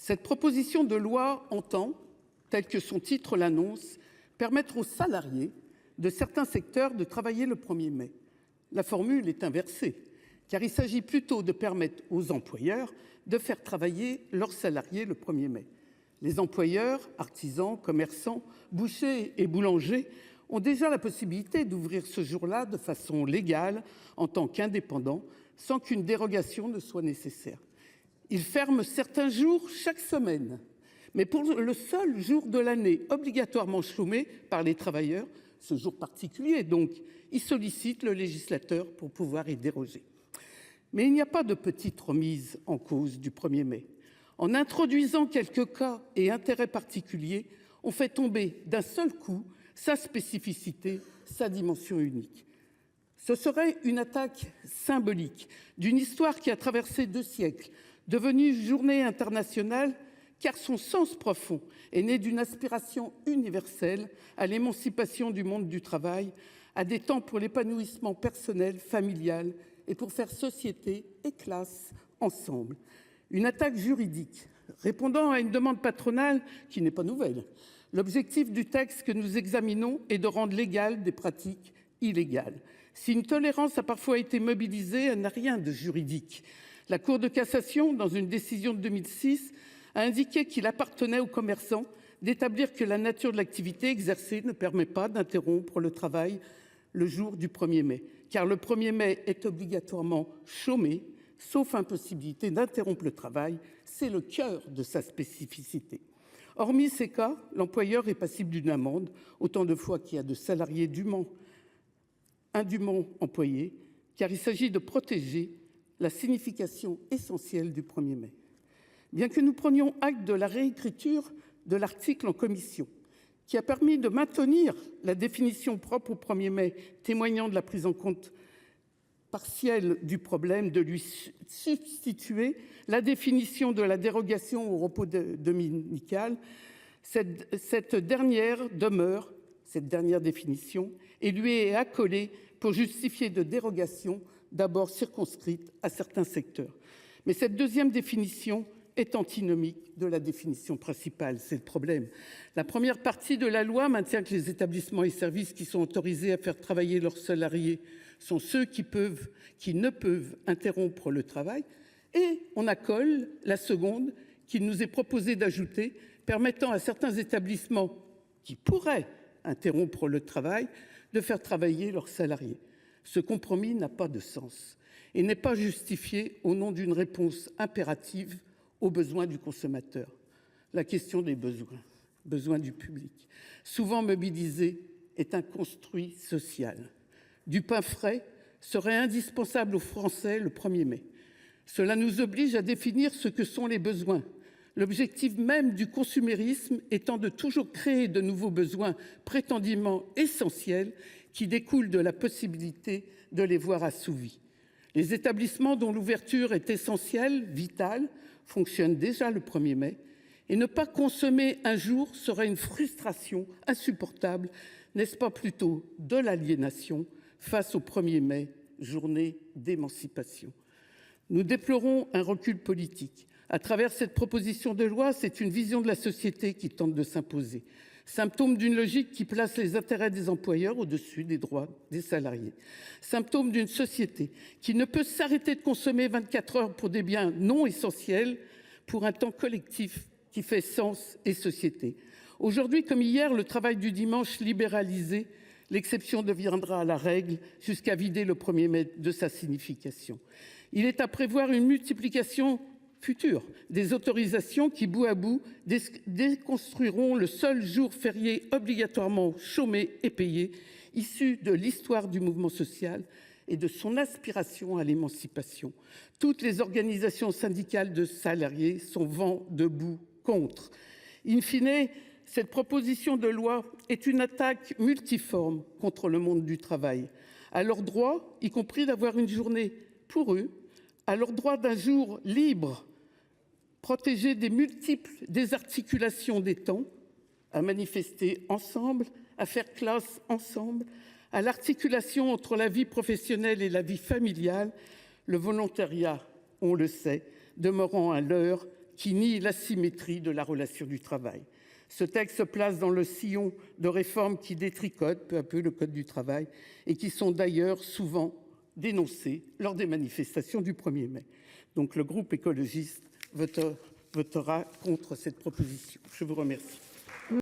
Cette proposition de loi entend, tel que son titre l'annonce, permettre aux salariés de certains secteurs de travailler le 1er mai. La formule est inversée, car il s'agit plutôt de permettre aux employeurs de faire travailler leurs salariés le 1er mai. Les employeurs, artisans, commerçants, bouchers et boulangers ont déjà la possibilité d'ouvrir ce jour-là de façon légale en tant qu'indépendants, sans qu'une dérogation ne soit nécessaire. Ils ferment certains jours chaque semaine, mais pour le seul jour de l'année obligatoirement chômé par les travailleurs, ce jour particulier donc, ils sollicitent le législateur pour pouvoir y déroger. Mais il n'y a pas de petite remise en cause du 1er mai. En introduisant quelques cas et intérêts particuliers, on fait tomber d'un seul coup sa spécificité, sa dimension unique. Ce serait une attaque symbolique d'une histoire qui a traversé 2 siècles, devenue journée internationale, car son sens profond est né d'une aspiration universelle à l'émancipation du monde du travail, à des temps pour l'épanouissement personnel, familial et pour faire société et classe ensemble. Une attaque juridique répondant à une demande patronale qui n'est pas nouvelle. L'objectif du texte que nous examinons est de rendre légales des pratiques illégales. Si une tolérance a parfois été mobilisée, elle n'a rien de juridique. La Cour de cassation, dans une décision de 2006, a indiqué qu'il appartenait aux commerçants d'établir que la nature de l'activité exercée ne permet pas d'interrompre le travail le jour du 1er mai, car le 1er mai est obligatoirement chômé, sauf impossibilité d'interrompre le travail. C'est le cœur de sa spécificité. Hormis ces cas, l'employeur est passible d'une amende, autant de fois qu'il y a de salariés indûment employés, car il s'agit de protéger la signification essentielle du 1er mai. Bien que nous prenions acte de la réécriture de l'article en commission, qui a permis de maintenir la définition propre au 1er mai, témoignant de la prise en compte partielle du problème, de lui substituer la définition de la dérogation au repos dominical, cette dernière définition et lui est accolée pour justifier de dérogations d'abord circonscrites à certains secteurs. Mais cette deuxième définition est antinomique de la définition principale, c'est le problème. La première partie de la loi maintient que les établissements et services qui sont autorisés à faire travailler leurs salariés sont ceux qui ne peuvent interrompre le travail, et on accole la seconde qu'il nous est proposé d'ajouter, permettant à certains établissements qui pourraient interrompre le travail de faire travailler leurs salariés. Ce compromis n'a pas de sens et n'est pas justifié au nom d'une réponse impérative aux besoins du consommateur. La question des besoins du public, souvent mobilisé, est un construit social. Du pain frais serait indispensable aux Français le 1er mai. Cela nous oblige à définir ce que sont les besoins. L'objectif même du consumérisme étant de toujours créer de nouveaux besoins prétendument essentiels qui découlent de la possibilité de les voir assouvis. Les établissements dont l'ouverture est essentielle, vitale, fonctionnent déjà le 1er mai, et ne pas consommer un jour serait une frustration insupportable. N'est-ce pas plutôt de l'aliénation face au 1er mai, journée d'émancipation? Nous déplorons un recul politique. À travers cette proposition de loi, c'est une vision de la société qui tente de s'imposer. Symptôme d'une logique qui place les intérêts des employeurs au-dessus des droits des salariés. Symptôme d'une société qui ne peut s'arrêter de consommer 24 heures pour des biens non essentiels, pour un temps collectif qui fait sens et société. Aujourd'hui comme hier, le travail du dimanche libéralisé, l'exception deviendra la règle jusqu'à vider le 1er mai de sa signification. Il est à prévoir une multiplication future des autorisations qui, bout à bout, déconstruiront le seul jour férié obligatoirement chômé et payé, issu de l'histoire du mouvement social et de son aspiration à l'émancipation. Toutes les organisations syndicales de salariés sont vent debout contre. In fine, cette proposition de loi est une attaque multiforme contre le monde du travail, à leur droit, y compris d'avoir une journée pour eux, à leur droit d'un jour libre, protégé des multiples désarticulations des temps, à manifester ensemble, à faire classe ensemble, à l'articulation entre la vie professionnelle et la vie familiale, le volontariat, on le sait, demeurant un leurre qui nie l'asymétrie de la relation du travail. Ce texte se place dans le sillon de réformes qui détricotent peu à peu le code du travail et qui sont d'ailleurs souvent dénoncées lors des manifestations du 1er mai. Donc le groupe écologiste votera contre cette proposition. Je vous remercie.